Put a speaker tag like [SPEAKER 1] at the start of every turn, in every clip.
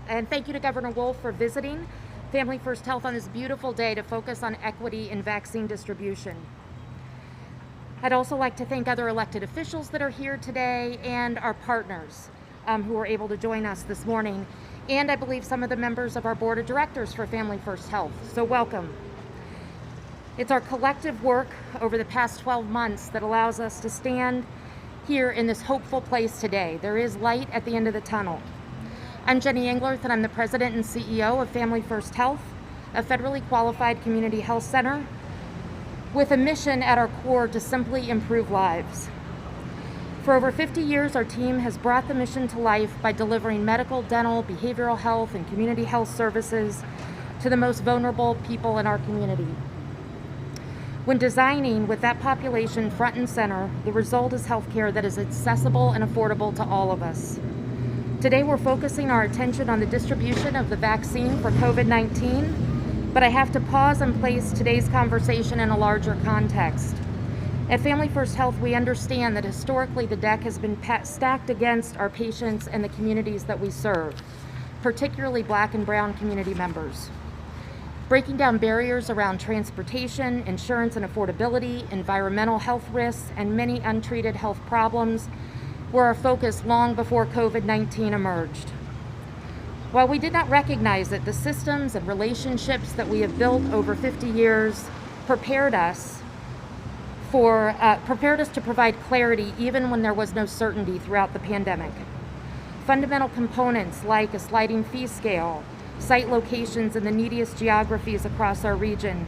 [SPEAKER 1] And thank you to Governor Wolf for visiting Family First Health on this beautiful day to focus on equity in vaccine distribution. I'd also like to thank other elected officials that are here today and our partners who were able to join us this morning, and I believe some of the members of our board of directors for Family First Health. So welcome. It's our collective work over the past 12 months that allows us to stand here in this hopeful place today. There is light at the end of the tunnel. I'm Jenny Englerth, and I'm the President and CEO of Family First Health, a federally qualified community health center with a mission at our core to simply improve lives. For over 50 years, our team has brought the mission to life by delivering medical, dental, behavioral health, and community health services to the most vulnerable people in our community. When designing with that population front and center, the result is healthcare that is accessible and affordable to all of us. Today, we're focusing our attention on the distribution of the vaccine for COVID-19, but I have to pause and place today's conversation in a larger context. At Family First Health, we understand that historically the deck has been stacked against our patients and the communities that we serve, particularly Black and Brown community members. Breaking down barriers around transportation, insurance and affordability, environmental health risks, and many untreated health problems were our focus long before COVID-19 emerged. While we did not recognize it, the systems and relationships that we have built over 50 years prepared us to provide clarity even when there was no certainty throughout the pandemic. Fundamental components like a sliding fee scale, site locations in the neediest geographies across our region,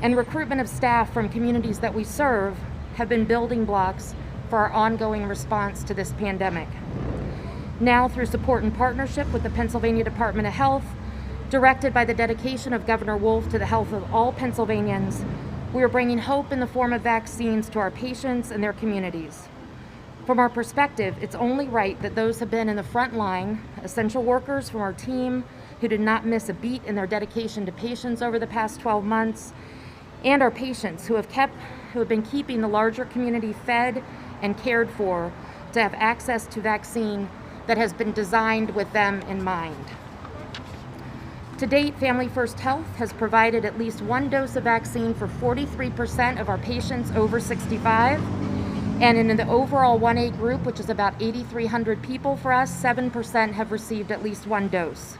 [SPEAKER 1] and recruitment of staff from communities that we serve have been building blocks for our ongoing response to this pandemic. Now, through support and partnership with the Pennsylvania Department of Health, directed by the dedication of Governor Wolf to the health of all Pennsylvanians, we are bringing hope in the form of vaccines to our patients and their communities. From our perspective, it's only right that those who have been in the front line, essential workers from our team who did not miss a beat in their dedication to patients over the past 12 months, and our patients who have been keeping the larger community fed and cared for, to have access to vaccine that has been designed with them in mind. To date, Family First Health has provided at least one dose of vaccine for 43% of our patients over 65. And in the overall 1A group, which is about 8,300 people for us, 7% have received at least one dose.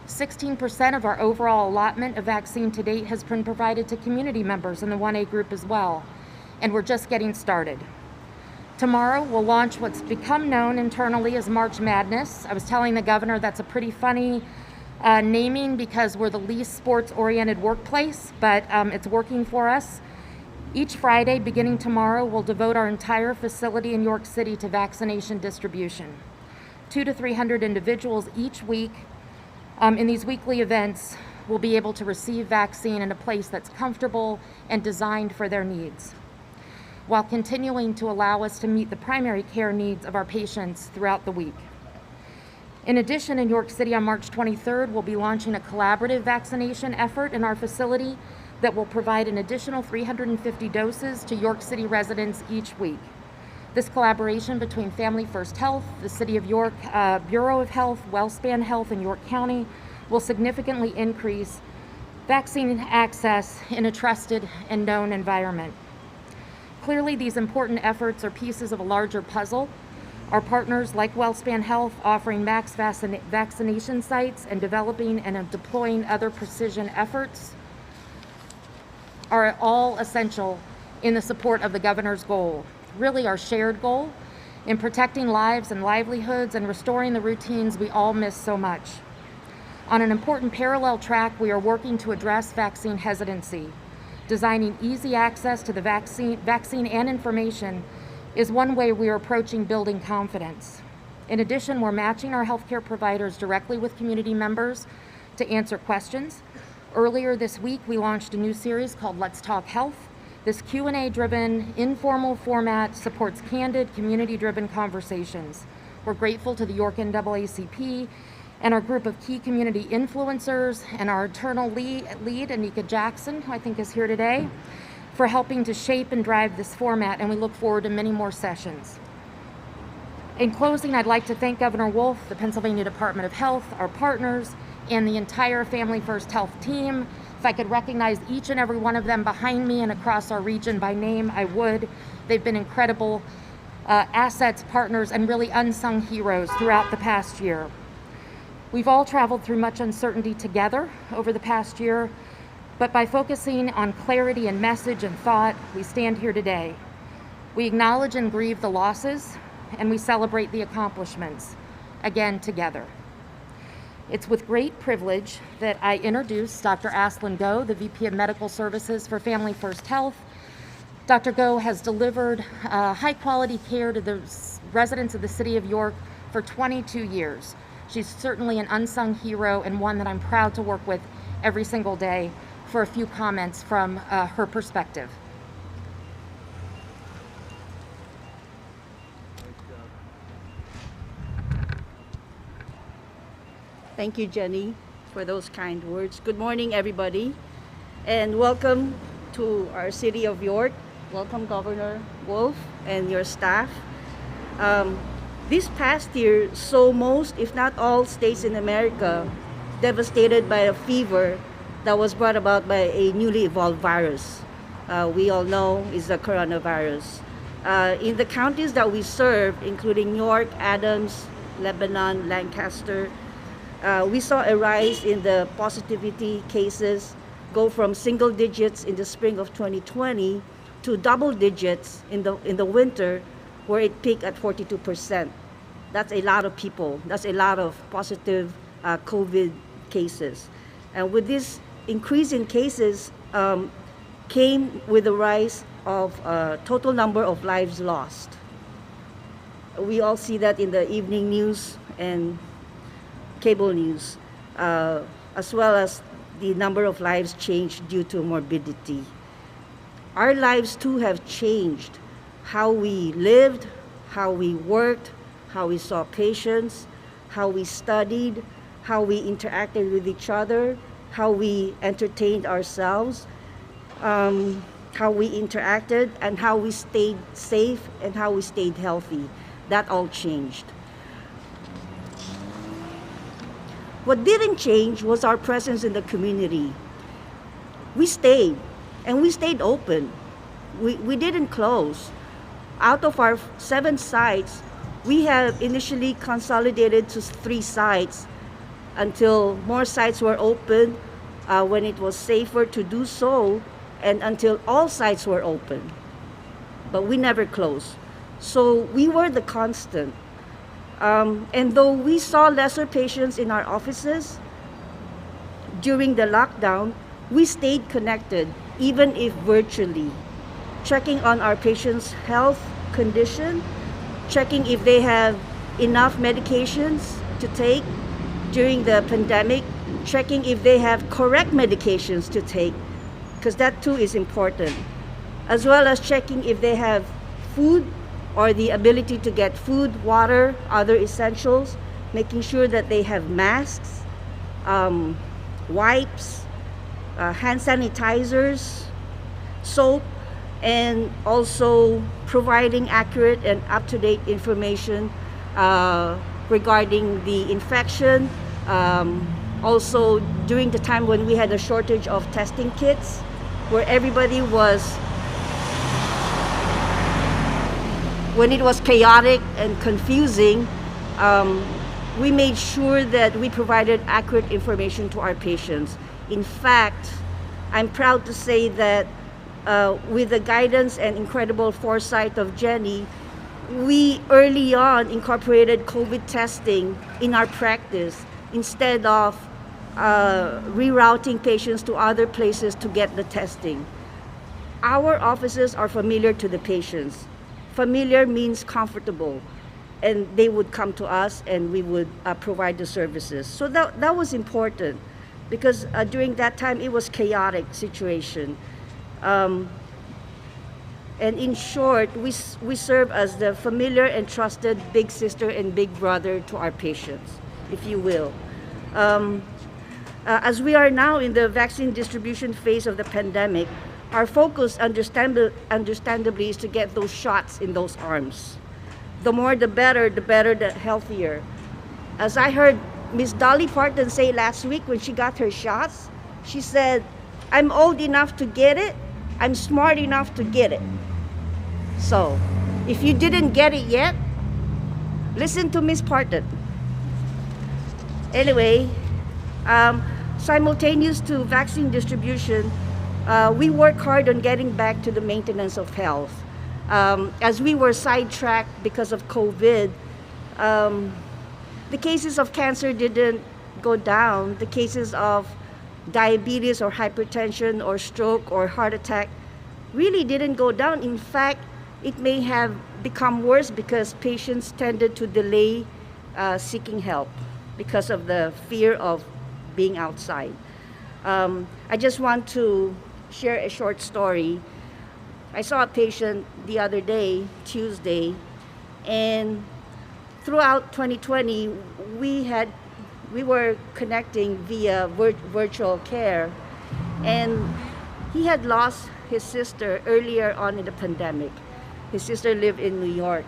[SPEAKER 1] 16% of our overall allotment of vaccine to date has been provided to community members in the 1A group as well. And we're just getting started. Tomorrow, we'll launch what's become known internally as March Madness. I was telling the governor that's a pretty funny naming because we're the least sports-oriented workplace, but it's working for us. Each Friday, beginning tomorrow, we'll devote our entire facility in York City to vaccination distribution. 200 to 300 individuals each week in these weekly events will be able to receive vaccine in a place that's comfortable and designed for their needs, while continuing to allow us to meet the primary care needs of our patients throughout the week. In addition, in York City on March 23rd, we'll be launching a collaborative vaccination effort in our facility that will provide an additional 350 doses to York City residents each week. This collaboration between Family First Health, the City of York Bureau of Health, WellSpan Health, and York County will significantly increase vaccine access in a trusted and known environment. Clearly, these important efforts are pieces of a larger puzzle. Our partners like WellSpan Health offering max vaccination sites and developing and deploying other precision efforts are all essential in the support of the governor's goal, really our shared goal, in protecting lives and livelihoods and restoring the routines we all miss so much. On an important parallel track, we are working to address vaccine hesitancy. Designing easy access to the vaccine and information is one way we are approaching building confidence. In addition, we're matching our healthcare providers directly with community members to answer questions. Earlier this week, we launched a new series called Let's Talk Health. This Q&A-driven, informal format supports candid, community-driven conversations. We're grateful to the York NAACP and our group of key community influencers and our internal lead, Anika Jackson, who I think is here today, for helping to shape and drive this format, and we look forward to many more sessions. In closing, I'd like to thank Governor Wolf, the Pennsylvania Department of Health, our partners, and the entire Family First Health team. If I could recognize each and every one of them behind me and across our region by name, I would. They've been incredible assets, partners, and really unsung heroes throughout the past year. We've all traveled through much uncertainty together over the past year, but by focusing on clarity and message and thought, we stand here today. We acknowledge and grieve the losses, and we celebrate the accomplishments, again together. It's with great privilege that I introduce Dr. Aslin Go, the VP of Medical Services for Family First Health. Dr. Go has delivered high-quality care to the residents of the city of York for 22 years. She's certainly an unsung hero and one that I'm proud to work with every single day for a few comments from her perspective.
[SPEAKER 2] Thank you, Jenny, for those kind words. Good morning, everybody, and welcome to our city of York. Welcome, Governor Wolf and your staff. This past year saw most, if not all, states in America devastated by a fever that was brought about by a newly evolved virus. We all know is the coronavirus. In the counties that we serve, including York, Adams, Lebanon, Lancaster, we saw a rise in the positivity cases go from single digits in the spring of 2020 to double digits in the winter, where it peaked at 42%. That's a lot of people. That's a lot of positive COVID cases. And with this increase in cases came with the rise of total number of lives lost. We all see that in the evening news and cable news, as well as the number of lives changed due to morbidity. Our lives too have changed. How we lived, how we worked, how we saw patients, how we studied, how we interacted with each other, how we entertained ourselves, how we interacted, and how we stayed safe and how we stayed healthy. That all changed. What didn't change was our presence in the community. We stayed, and we stayed open. We didn't close. Out of our 7 sites, we have initially consolidated to 3 sites until more sites were open when it was safer to do so, and until all sites were open. But we never closed. So we were the constant. And though we saw lesser patients in our offices during the lockdown, we stayed connected, even if virtually, checking on our patients' health condition, checking if they have enough medications to take during the pandemic, checking if they have correct medications to take, because that too is important, as well as checking if they have food or the ability to get food, water, other essentials, making sure that they have masks, wipes, hand sanitizers, soap, and also providing accurate and up-to-date information regarding the infection. Also, during the time when we had a shortage of testing kits, where everybody was, when it was chaotic and confusing, we made sure that we provided accurate information to our patients. In fact, I'm proud to say that with the guidance and incredible foresight of Jenny, we early on incorporated COVID testing in our practice instead of rerouting patients to other places to get the testing. Our offices are familiar to the patients. Familiar means comfortable, and they would come to us and we would provide the services. So that was important, because during that time it was chaotic situation. And in short, we serve as the familiar and trusted big sister and big brother to our patients, if you will. As we are now in the vaccine distribution phase of the pandemic, our focus understandably is to get those shots in those arms. the more the better, the healthier. As I heard Miss Dolly Parton say last week when she got her shots, she said, I'm old enough to get it, I'm smart enough to get it. So, if you didn't get it yet, listen to Miss Parton. Anyway, simultaneous to vaccine distribution, we work hard on getting back to the maintenance of health. As we were sidetracked because of COVID, the cases of cancer didn't go down. The cases of diabetes or hypertension or stroke or heart attack really didn't go down. In fact, it may have become worse because patients tended to delay seeking help because of the fear of being outside. I just want to share a short story. I saw a patient the other day, Tuesday, and throughout 2020, we were connecting via virtual care, and he had lost his sister earlier on in the pandemic. His sister lived in New York,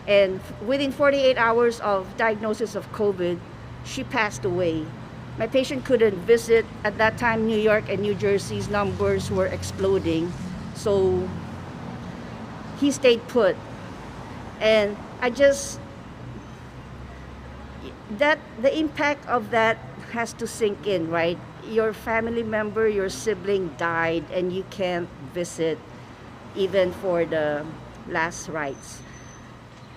[SPEAKER 2] and within 48 hours of diagnosis of COVID, she passed away. My patient couldn't visit. At that time, New York and New Jersey's numbers were exploding, so he stayed put. And the impact of that has to sink in, right? Your family member, your sibling died, and you can't visit even for the last rites.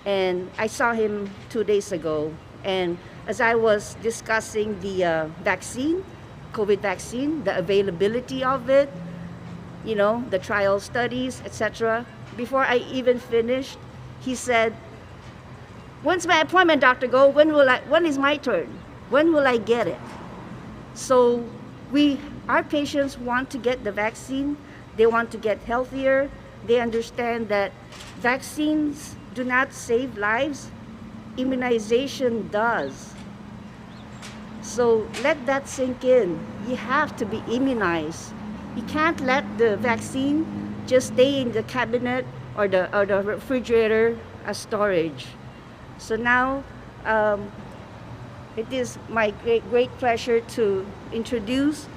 [SPEAKER 2] And I saw him 2 days ago, and as I was discussing the vaccine, COVID vaccine, the availability of it, the trial studies, etc., before I even finished, he said, when's my appointment, Dr. Go? When is my turn? When will I get it? So our patients want to get the vaccine. They want to get healthier. They understand that vaccines do not save lives. Immunization does. So let that sink in. You have to be immunized. You can't let the vaccine just stay in the cabinet or the refrigerator as storage. So now, it is my great pleasure to introduce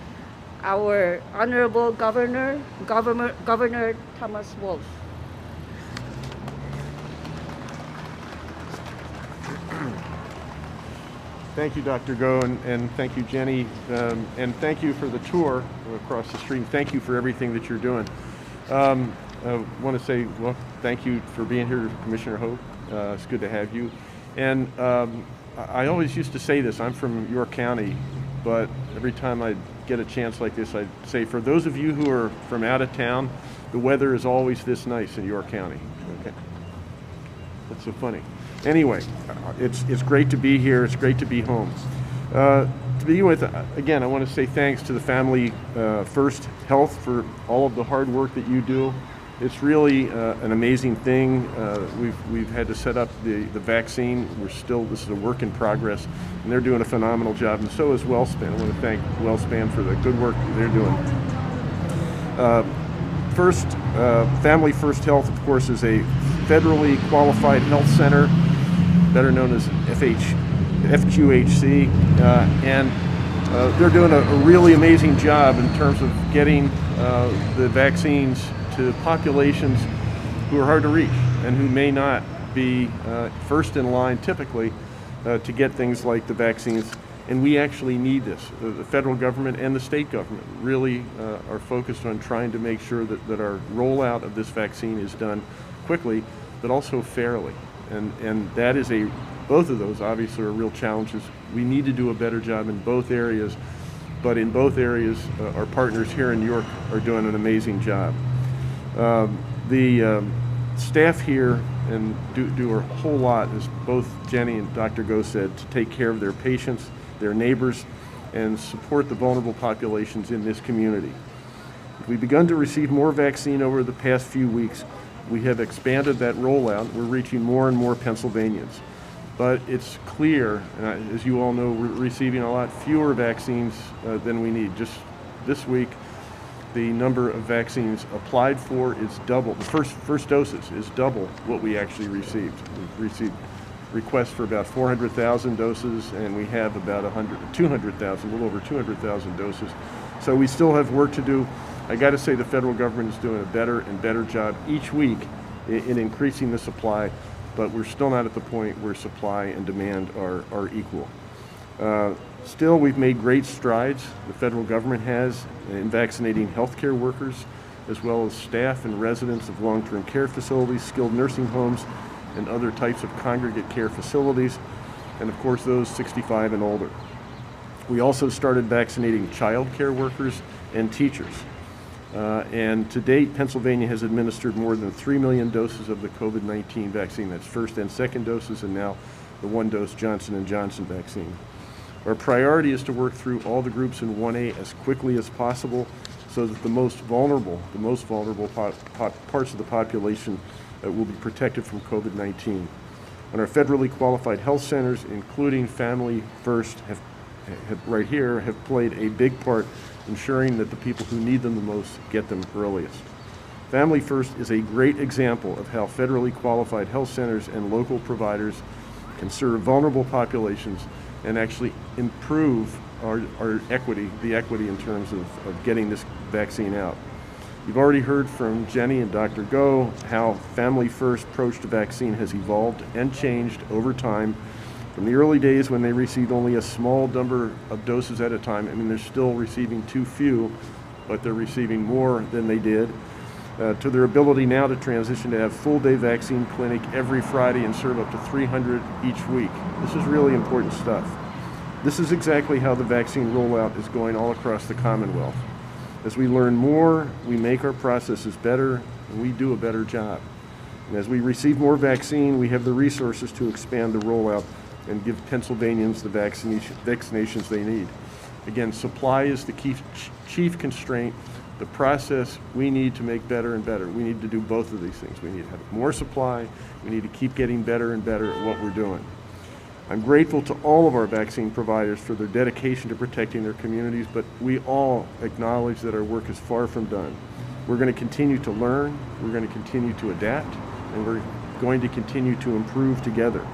[SPEAKER 2] our Honorable Governor Thomas Wolf.
[SPEAKER 3] Thank you, Dr. Go, and thank you, Jenny, and thank you for the tour across the street. Thank you for everything that you're doing. I want to say, well, thank you for being here, Commissioner Hope. It's good to have you. And I always used to say this, I'm from York County, but every time I get a chance like this, I say, for those of you who are from out of town, the weather is always this nice in York County. Okay. That's so funny. Anyway, it's great to be here. It's great to be home. To begin with, again, I want to say thanks to the Family First Health for all of the hard work that you do. It's really an amazing thing. We've had to set up the vaccine. This is a work in progress, and they're doing a phenomenal job, and so is WellSpan. I want to thank WellSpan for the good work they're doing. Family First Health, of course, is a federally qualified health center, better known as FQHC, and they're doing a really amazing job in terms of getting the vaccines to populations who are hard to reach and who may not be first in line typically to get things like the vaccines. And we actually need this. The federal government and the state government really are focused on trying to make sure that our rollout of this vaccine is done quickly, but also fairly. And that is both of those obviously are real challenges. We need to do a better job in both areas, but in both areas, our partners here in New York are doing an amazing job. The staff here and do a whole lot, as both Jenny and Dr. Go said, to take care of their patients, their neighbors, and support the vulnerable populations in this community. We've begun to receive more vaccine over the past few weeks. We have expanded that rollout. We're reaching more and more Pennsylvanians. But it's clear, as you all know, we're receiving a lot fewer vaccines than we need. Just this week, the number of vaccines applied for is double. The first doses is double what we actually received. We received requests for about 400,000 doses, and we have about 200,000, a little over 200,000 doses. So we still have work to do. I got to say the federal government is doing a better and better job each week in increasing the supply, but we're still not at the point where supply and demand are equal. Still, we've made great strides, the federal government has, in vaccinating healthcare workers, as well as staff and residents of long-term care facilities, skilled nursing homes, and other types of congregate care facilities, and of course those 65 and older. We also started vaccinating child care workers and teachers. And to date, Pennsylvania has administered more than 3 million doses of the COVID-19 vaccine. That's first and second doses, and now the 1-dose Johnson & Johnson vaccine. Our priority is to work through all the groups in 1A as quickly as possible so that the most vulnerable parts of the population will be protected from COVID-19. And our federally qualified health centers, including Family First, have played a big part ensuring that the people who need them the most get them earliest. Family First is a great example of how federally qualified health centers and local providers can serve vulnerable populations and actually improve our equity, the equity in terms of getting this vaccine out. You've already heard from Jenny and Dr. Go how Family First approach to vaccine has evolved and changed over time. From the early days when they received only a small number of doses at a time, I mean, they're still receiving too few, but they're receiving more than they did, to their ability now to transition to have full-day vaccine clinic every Friday and serve up to 300 each week. This is really important stuff. This is exactly how the vaccine rollout is going all across the Commonwealth. As we learn more, we make our processes better, and we do a better job. And as we receive more vaccine, we have the resources to expand the rollout and give Pennsylvanians the vaccinations they need. Again, supply is the chief constraint. The process we need to make better and better. We need to do both of these things. We need to have more supply. We need to keep getting better and better at what we're doing. I'm grateful to all of our vaccine providers for their dedication to protecting their communities, but we all acknowledge that our work is far from done. We're going to continue to learn, we're going to continue to adapt, and we're going to continue to improve together.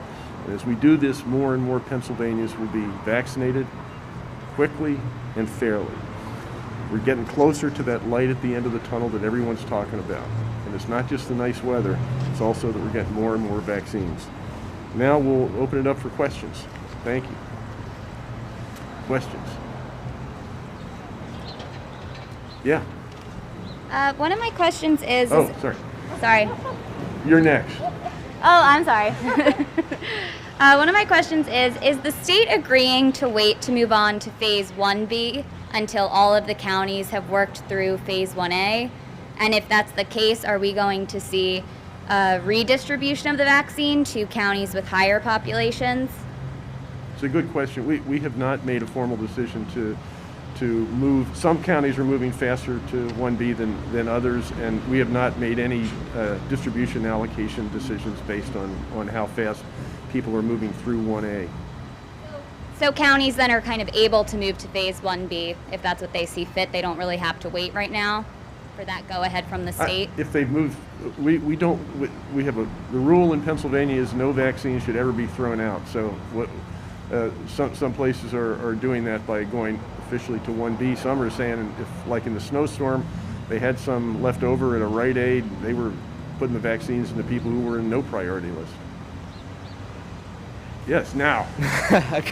[SPEAKER 3] And as we do this, more and more Pennsylvanians will be vaccinated quickly and fairly. We're getting closer to that light at the end of the tunnel that everyone's talking about. And it's not just the nice weather, it's also that we're getting more and more vaccines. Now we'll open it up for questions. Thank you. Questions? Yeah.
[SPEAKER 4] One of my questions is...
[SPEAKER 3] Oh, sorry.
[SPEAKER 4] Sorry.
[SPEAKER 3] You're next.
[SPEAKER 4] Oh, I'm sorry. One of my questions is the state agreeing to wait to move on to Phase 1B until all of the counties have worked through Phase 1A? And if that's the case, are we going to see a redistribution of the vaccine to counties with higher populations?
[SPEAKER 3] It's a good question. We have not made a formal decision to move. Some counties are moving faster to 1B than others, and we have not made any distribution allocation decisions based on how fast people are moving through 1A.
[SPEAKER 4] So counties then are kind of able to move to Phase 1B if that's what they see fit. They don't really have to wait right now for that go-ahead from the state?
[SPEAKER 3] If they've moved, we have the rule in Pennsylvania is no vaccine should ever be thrown out. So some places are doing that by going officially to 1B. Some are saying if, like in the snowstorm, they had some left over at a Rite Aid, they were putting the vaccines into people who were in no priority list. Yes, now.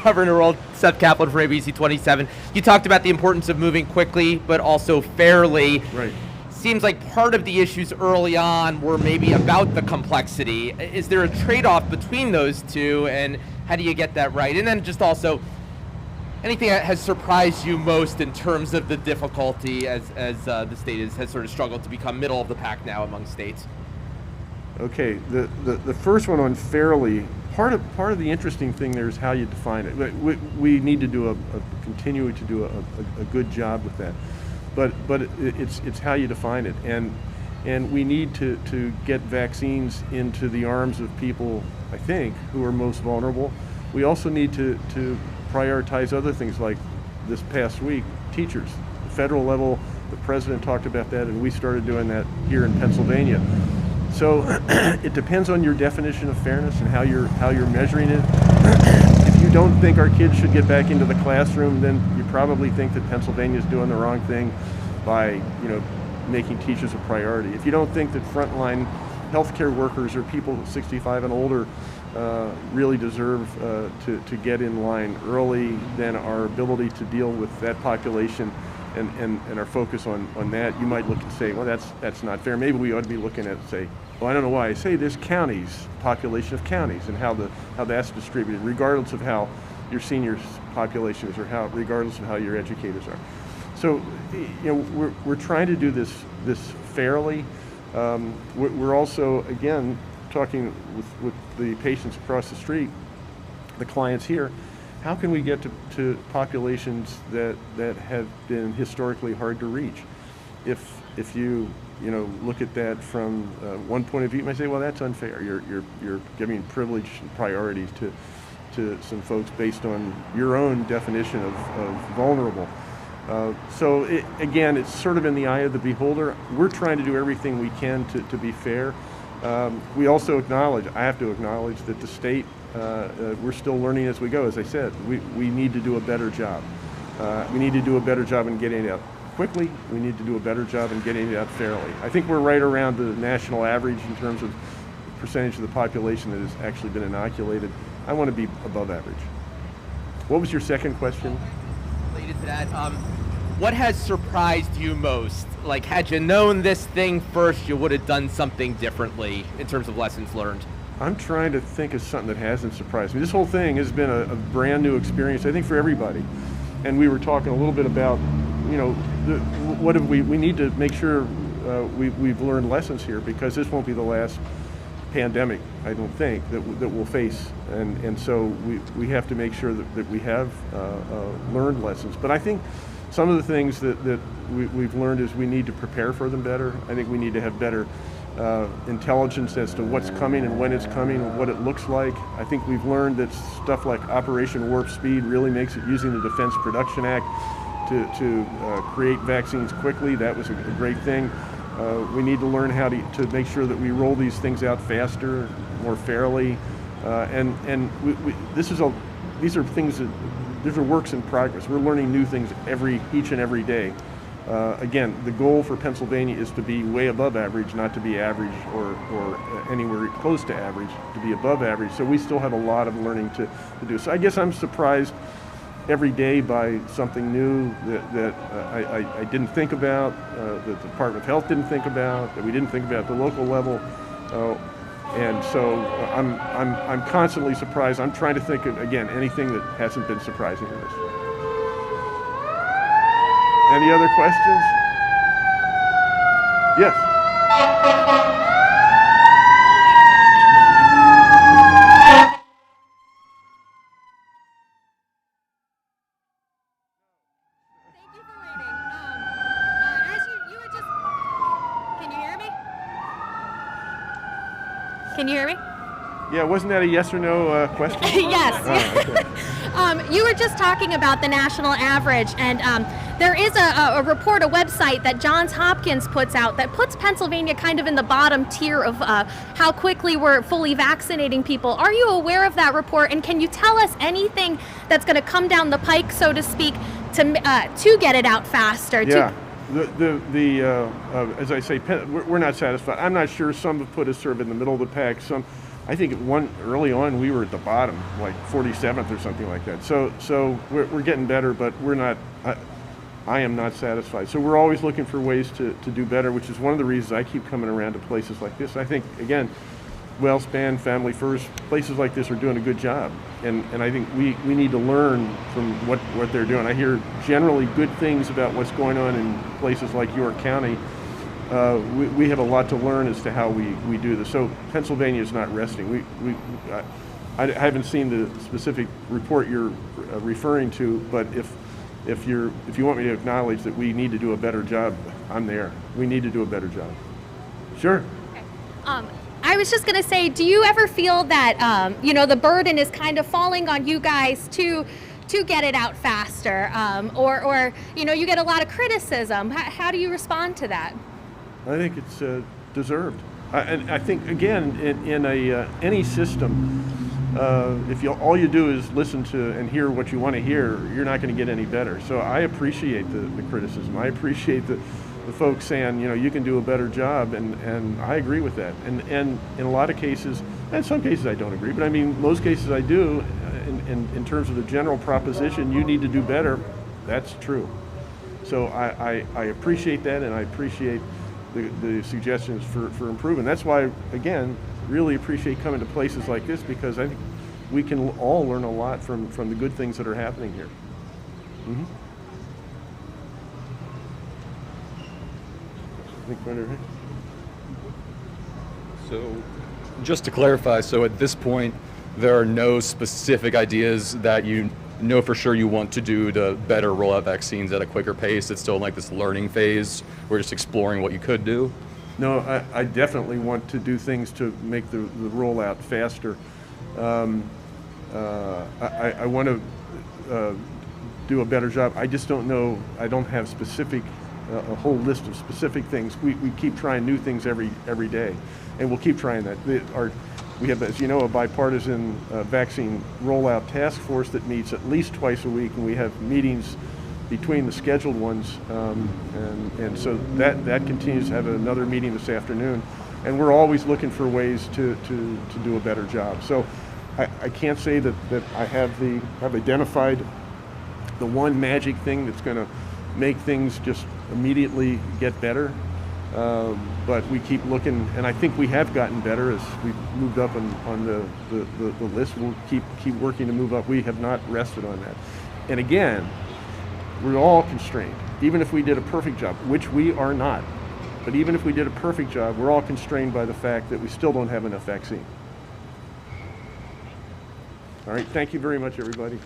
[SPEAKER 5] Governor Earl, Seth Kaplan for ABC 27. You talked about the importance of moving quickly, but also fairly.
[SPEAKER 3] Right.
[SPEAKER 5] Seems like part of the issues early on were maybe about the complexity. Is there a trade-off between those two, and how do you get that right? And then just also, anything that has surprised you most in terms of the difficulty as the state has sort of struggled to become middle of the pack now among states? Okay,
[SPEAKER 3] the first one on fairly, part of the interesting thing there is how you define it. We need to continue to do a good job with that, but it's how you define it, and we need to get vaccines into the arms of people, I think, who are most vulnerable. We also need to prioritize other things like this past week, teachers. The federal level, The president talked about that, and we started doing that here in Pennsylvania. So it depends on your definition of fairness and how you're measuring it. If you don't think our kids should get back into the classroom, then you probably think that Pennsylvania is doing the wrong thing by making teachers a priority. If you don't think that frontline healthcare workers or people 65 and older really deserve to get in line early, then our ability to deal with that population and our focus on that, you might look and say, well, that's not fair. Maybe we ought to be looking at, say, well, I don't know why I say this, counties, population of counties, and how that's distributed, regardless of how your seniors population is, or regardless of how your educators are. So, we're trying to do this fairly. We're also, again, talking with the patients across the street, the clients here. How can we get to populations that have been historically hard to reach? If you look at that from one point of view, you might say, well, that's unfair. You're giving privilege and priority to some folks based on your own definition of vulnerable. So again, it's sort of in the eye of the beholder. We're trying to do everything we can to be fair. We also I have to acknowledge that the state, we're still learning as we go. As I said, we need to do a better job. We need to do a better job in getting it out quickly. We need to do a better job in getting it out fairly. I think we're right around the national average in terms of percentage of the population that has actually been inoculated. I want to be above average. What was your second question?
[SPEAKER 5] Related to that, what has surprised you most? Like, had you known this thing first, you would have done something differently in terms of lessons learned?
[SPEAKER 3] I'm trying to think of something that hasn't surprised me. This whole thing has been a brand new experience, I think, for everybody. And we were talking a little bit about, what have we need to make sure we've learned lessons here, because this won't be the last pandemic, I don't think, that we'll face. And so we have to make sure that we have learned lessons. But I think some of the things that we've learned is we need to prepare for them better. I think we need to have better intelligence as to what's coming and when it's coming and what it looks like. I think we've learned that stuff like Operation Warp Speed really makes it, using the Defense Production Act to create vaccines quickly. That was a great thing. We need to learn how to make sure that we roll these things out faster, more fairly, these are things that, these are works in progress. We're learning new things each and every day. Again, the goal for Pennsylvania is to be way above average, not to be average or anywhere close to average, to be above average. So we still have a lot of learning to do. So I guess I'm surprised every day by something new that I didn't think about, that the Department of Health didn't think about, that we didn't think about at the local level. And so I'm constantly surprised. I'm trying to think of, again, anything that hasn't been surprising in this. Any other questions? Yes.
[SPEAKER 6] Can you hear me?
[SPEAKER 3] Yeah, wasn't that a yes or no question?
[SPEAKER 6] Yes.
[SPEAKER 3] Oh, okay.
[SPEAKER 6] You were just talking about the national average, and there is a report, a website that Johns Hopkins puts out that puts Pennsylvania kind of in the bottom tier of how quickly we're fully vaccinating people. Are you aware of that report, and can you tell us anything that's going to come down the pike, so to speak, to get it out faster?
[SPEAKER 3] Yeah. As I say, we're not satisfied. I'm not sure. Some have put us sort of in the middle of the pack. Some, I think early on we were at the bottom, like 47th or something like that. So we're getting better, but we're not. I am not satisfied. So we're always looking for ways to do better, which is one of the reasons I keep coming around to places like this. I think, again, WellSpan, Family First, places like this are doing a good job. And I think we need to learn from what they're doing. I hear generally good things about what's going on in places like York County. We have a lot to learn as to how we do this. So Pennsylvania is not resting. I haven't seen the specific report you're referring to, but if you want me to acknowledge that we need to do a better job, I'm there. We need to do a better job. Sure.
[SPEAKER 6] Okay. I was just going to say, do you ever feel that, the burden is kind of falling on you guys to to get it out faster, or you get a lot of criticism. How do you respond to that?
[SPEAKER 3] I think it's deserved. And I think, again, in any system, if all you do is listen to and hear what you want to hear, you're not going to get any better. So I appreciate the criticism. I appreciate the folks saying, you can do a better job, and I agree with that. And in a lot of cases, and some cases I don't agree, but I mean, most cases I do, in terms of the general proposition, you need to do better, that's true. So I appreciate that, and I appreciate the suggestions for improvement. That's why, again, really appreciate coming to places like this, because I think we can all learn a lot from the good things that are happening here. Mm-hmm. I think right over here.
[SPEAKER 7] So, just to clarify, so at this point, there are no specific ideas that you know for sure you want to do to better roll out vaccines at a quicker pace? It's still in like this learning phase. We're just exploring what you could do.
[SPEAKER 3] No, I definitely want to do things to make the rollout faster. I want to do a better job. I just don't know. I don't have a whole list of specific things. We keep trying new things every day, and we'll keep trying that. We have, as you know, a bipartisan vaccine rollout task force that meets at least twice a week, and we have meetings between the scheduled ones, and so that continues to have another meeting this afternoon, and we're always looking for ways to do a better job. So I can't say that I have identified the one magic thing that's going to make things just immediately get better, but we keep looking, and I think we have gotten better as we've moved up on the list. We'll keep working to move up. We have not rested on that, and again, we're all constrained. Even if we did a perfect job, which we are not, but even if we did a perfect job, we're all constrained by the fact that we still don't have enough vaccine. All right, thank you very much, everybody.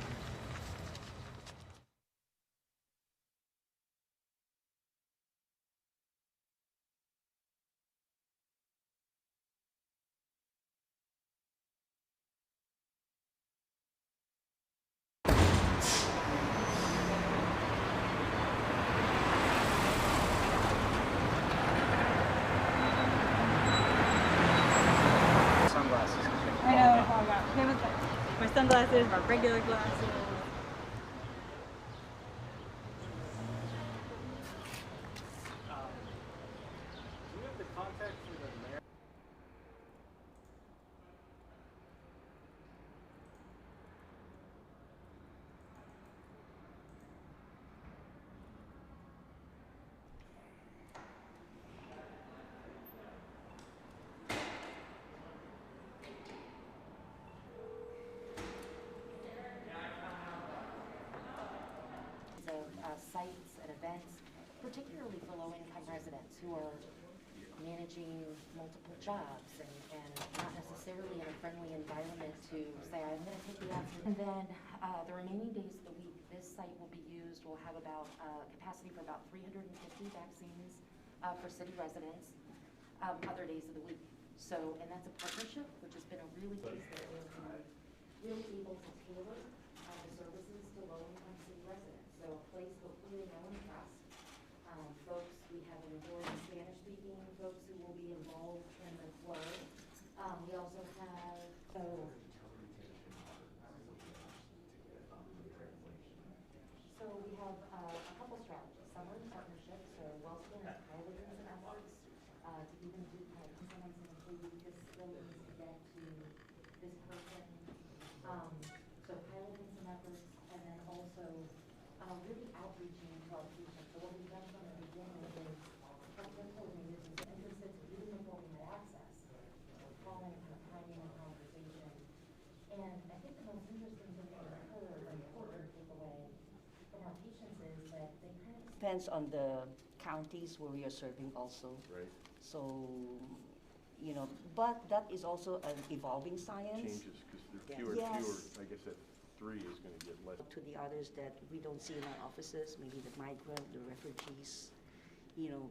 [SPEAKER 8] I know. My sunglasses, my regular glasses.
[SPEAKER 1] Of sites and events, particularly for low-income residents who are managing multiple jobs and not necessarily in a friendly environment to say, I'm going to take the action. And then the remaining days of the week, this site will be used. We'll have about capacity for about 350 vaccines for city residents other days of the week. So, and that's a partnership, which has been a really case that we're really able to tailor the services to low-income city residents. So a place hopefully they know and trust. Folks, we have majority Spanish-speaking folks who will be involved in the flow. We also have, so we have a couple strategies. Some are in partnership, so Wellspring is piloting some efforts to even do kind of implement and include this still needs to get to this person. So piloting some efforts, and then also really outreaching to our patients. So what we've done from the beginning is healthcare coordinators and interested even before we had access, calling and kind of finding a conversation. And I think the most interesting thing that we heard, or important takeaway from our patients, is that they kind of
[SPEAKER 2] Depends on the counties where we are serving also.
[SPEAKER 3] Right.
[SPEAKER 2] So, but that is also an evolving science.
[SPEAKER 3] Changes because there are fewer and fewer.
[SPEAKER 2] Yes.
[SPEAKER 3] I guess that 3 is going to get less.
[SPEAKER 2] To the others that we don't see in our offices, maybe the migrant, the refugees,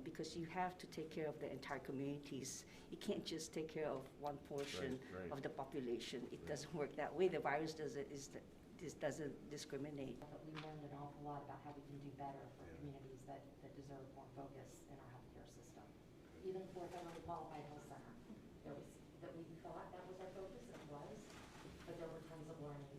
[SPEAKER 2] because you have to take care of the entire communities. You can't just take care of one portion
[SPEAKER 3] Right.
[SPEAKER 2] of the population. It doesn't work that way. The virus does it is
[SPEAKER 9] this doesn't discriminate.
[SPEAKER 1] But we learned an awful lot about how we can do better for communities that deserve more focus in our healthcare system. Even for a federally qualified health center, there was, that we thought that was our focus, and it was, but there were tons of learning